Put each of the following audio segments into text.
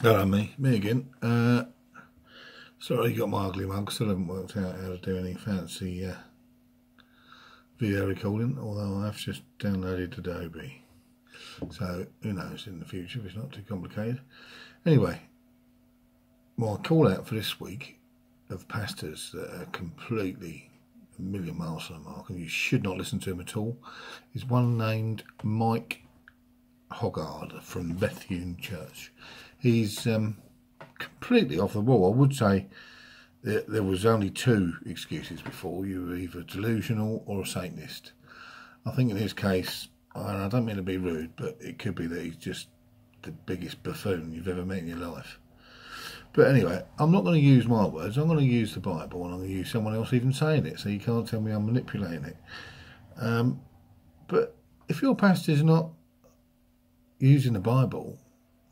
Hello, me again. Sorry, got my ugly mug. Still haven't worked out how to do any fancy video recording, although I've just downloaded Adobe. So who knows in the future if it's not too complicated. Anyway, my call out for this week of pastors that are completely a million miles from the mark and you should not listen to him at all is one named Mike Hoggard from Buffoon Church. He's completely off the wall. I would say that there was only two excuses before. You were either delusional or a Satanist. I think in his case, and I don't mean to be rude, but it could be that he's just the biggest buffoon you've ever met in your life. But anyway, I'm not going to use my words. I'm going to use the Bible, and I'm going to use someone else even saying it, so you can't tell me I'm manipulating it. But if your pastor's not using the Bible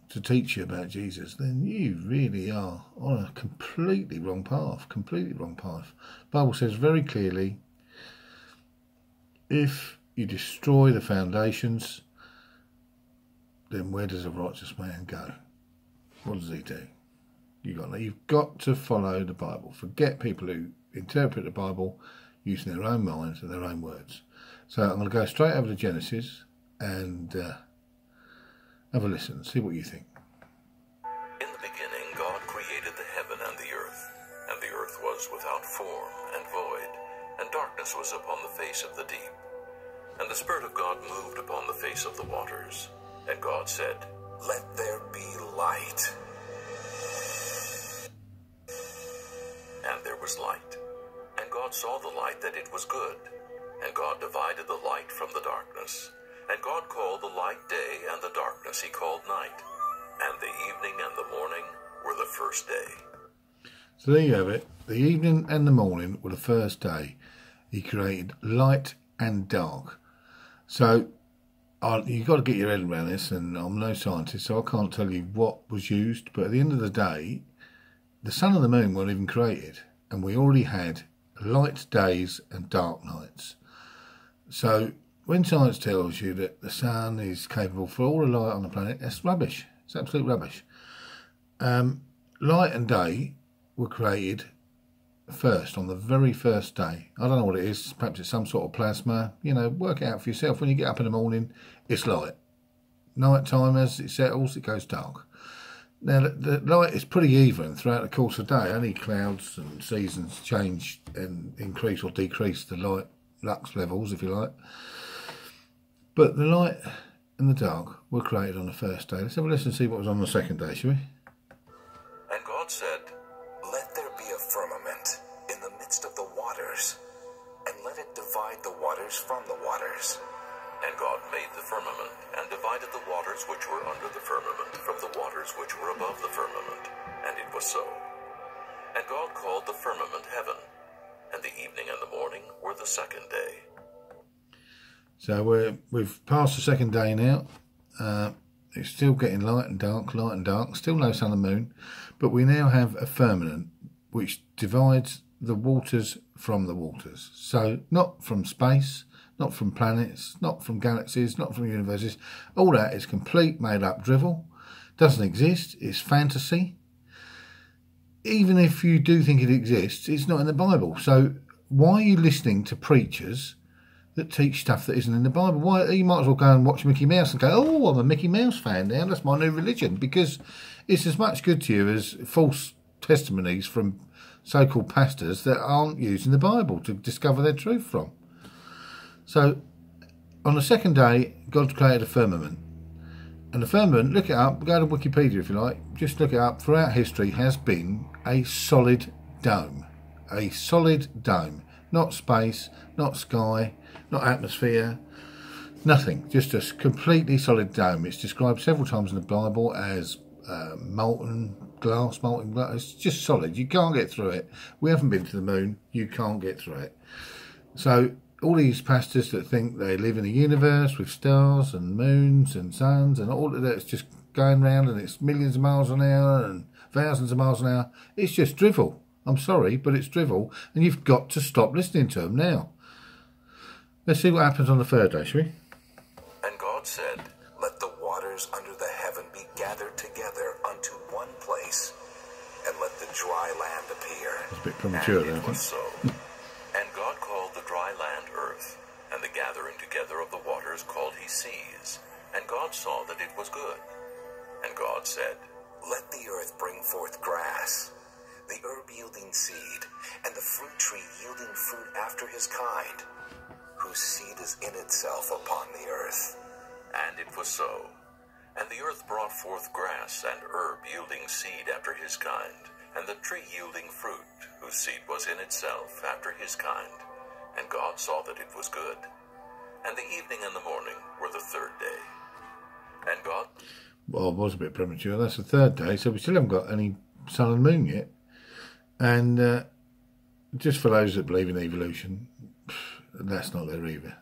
to teach you about Jesus, then you really are on a completely wrong path. The Bible says very clearly, if you destroy the foundations, then where does a righteous man go? What does he do? You've got to follow the Bible. Forget people who interpret the Bible using their own minds and their own words. So I'm going to go straight over to Genesis and have a listen, see what you think. In the beginning, God created the heaven and the earth was without form and void, and darkness was upon the face of the deep. And the Spirit of God moved upon the face of the waters. And God said, "Let there be light." And there was light. And God saw the light that it was good. And God divided the light from the darkness. And God called the light day, and the darkness he called night. And the evening and the morning were the first day. So there you have it. The evening and the morning were the first day. He created light and dark. So you've got to get your head around this, and I'm no scientist, so I can't tell you what was used. But at the end of the day, the sun and the moon weren't even created, and we already had light days and dark nights. So when science tells you that the sun is capable for all the light on the planet, that's rubbish. It's absolute rubbish. Light and day were created first, on the very first day. I don't know what it is. Perhaps it's some sort of plasma. You know, work it out for yourself. When you get up in the morning, it's light. Night time, as it settles, it goes dark. Now, the light is pretty even throughout the course of the day. Only clouds and seasons change and increase or decrease the light lux levels, if you like. But the light and the dark were created on the first day. Let's have a listen and see what was on the second day, shall we? And God said, "Let there be a firmament in the midst of the waters, and let it divide the waters from the waters." And God made the firmament, and divided the waters which were under the firmament from the waters which were above the firmament. And it was so. And God called the firmament heaven, and the evening and the morning were the second day. So we've passed the second day now. It's still getting light and dark, still no sun and moon, but we now have a firmament which divides the waters from the waters. So not from space, not from planets, not from galaxies, not from universes. All that is complete made up drivel. Doesn't exist. It's fantasy. Even if you do think it exists, it's not in the Bible. So why are you listening to preachers that teach stuff that isn't in the Bible? Why, you might as well go and watch Mickey Mouse and go, "Oh, I'm a Mickey Mouse fan now, that's my new religion," because it's as much good to you as false testimonies from so-called pastors that aren't using the Bible to discover their truth from. So on the second day, God created a firmament. And the firmament, look it up, go to Wikipedia if you like, just look it up, throughout history has been a solid dome. A solid dome. Not space, not sky, not atmosphere, nothing. Just a completely solid dome. It's described several times in the Bible as molten glass. It's just solid. You can't get through it. We haven't been to the moon. You can't get through it. So all these pastors that think they live in a universe with stars and moons and suns and all of that's just going round and it's millions of miles an hour and thousands of miles an hour, it's just drivel. I'm sorry, but it's drivel, and you've got to stop listening to them now. Let's see what happens on the third day, shall we? And God said, "Let the waters under the heaven be gathered together unto into one place, and let the dry land appear. It's a bit premature And there, I it think. was so. And God called the dry land earth, and the gathering together of the waters called he seas. And God saw that it was good. And God said, let the earth bring forth grass, the herb yielding seed, and the fruit tree yielding fruit after his kind, whose seed is in itself upon the earth. And it was so. And the earth brought forth grass and herb yielding seed after his kind, and the tree yielding fruit, whose seed was in itself after his kind. And God saw that it was good. And the evening and the morning were the third day. And God... Well, it was a bit premature. That's the third day, so we still haven't got any sun and moon yet. And just for those that believe in evolution, that's not there either.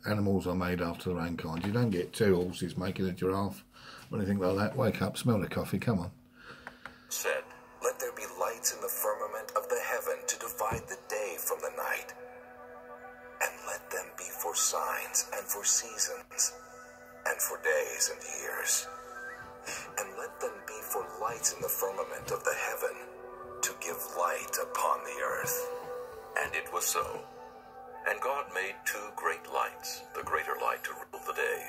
Animals are made after their own kind. You don't get two horses making a giraffe or anything like that. Wake up, smell the coffee, come on. Said, let there be lights in the firmament of the heaven to divide the day from the night. And let them be for signs and for seasons, and for days and years. And let them be for lights in the firmament of the heaven, to give light upon the earth. And it was so. And God made two great lights, the greater light to rule the day,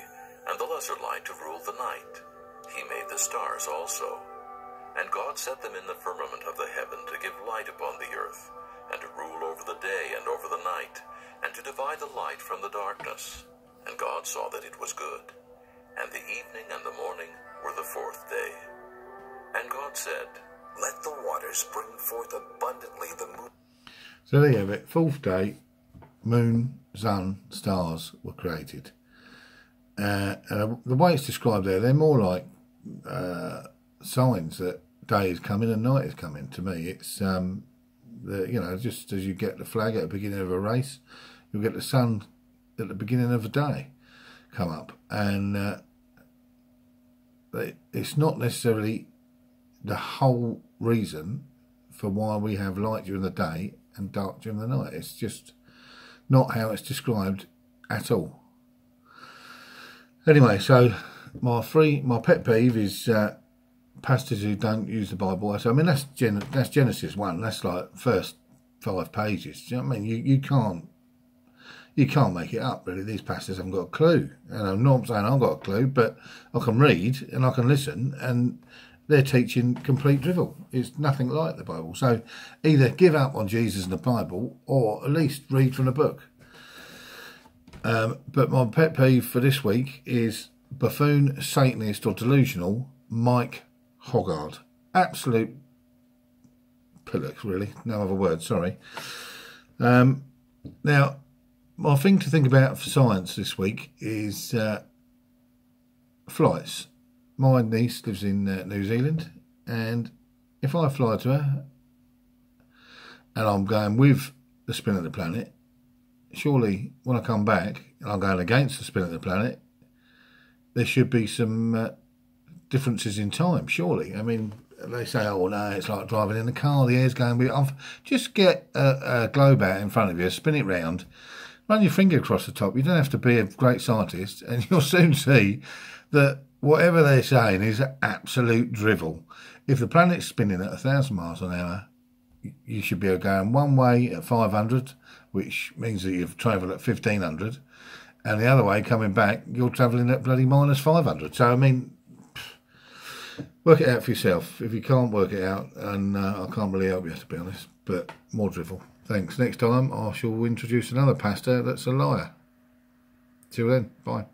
and the lesser light to rule the night. He made the stars also. And God set them in the firmament of the heaven to give light upon the earth, and to rule over the day and over the night, and to divide the light from the darkness. And God saw that it was good. And the evening and the morning were the fourth day. And God said, let the waters bring forth abundantly the moon. So there you have it. Fourth day, moon, sun, stars were created. And the way it's described there, they're more like signs that day is coming and night is coming. To me, it's just as you get the flag at the beginning of a race, you'll get the sun at the beginning of a day come up, and it's not necessarily the whole reason for why we have light during the day and dark during the night. It's just not how it's described at all. Anyway, so my pet peeve is pastors who don't use the Bible. So I mean, that's Genesis 1. That's like first 5 pages. Do you know what I mean? You can't make it up, really. These pastors haven't got a clue. And I'm not saying I've got a clue, but I can read and I can listen, and they're teaching complete drivel. It's nothing like the Bible. So either give up on Jesus and the Bible, or at least read from the book. But my pet peeve for this week is buffoon, Satanist or delusional Mike Hoggard. Absolute pillock, really. No other word, sorry. Now, my thing to think about for science this week is flights. My niece lives in New Zealand, and if I fly to her and I'm going with the spin of the planet, surely when I come back and I'm going against the spin of the planet, there should be some differences in time, surely. I mean, they say, oh no, it's like driving in a car, the air's going off. Just get a globe out in front of you, spin it round, run your finger across the top. You don't have to be a great scientist, and you'll soon see that whatever they're saying is absolute drivel. If the planet's spinning at 1,000 miles an hour, you should be going one way at 500, which means that you've travelled at 1,500, and the other way coming back, you're travelling at bloody minus 500. So, I mean, work it out for yourself. If you can't work it out, and I can't really help you, to be honest, but more drivel. Thanks. Next time, I shall introduce another pastor that's a liar. Till then, bye.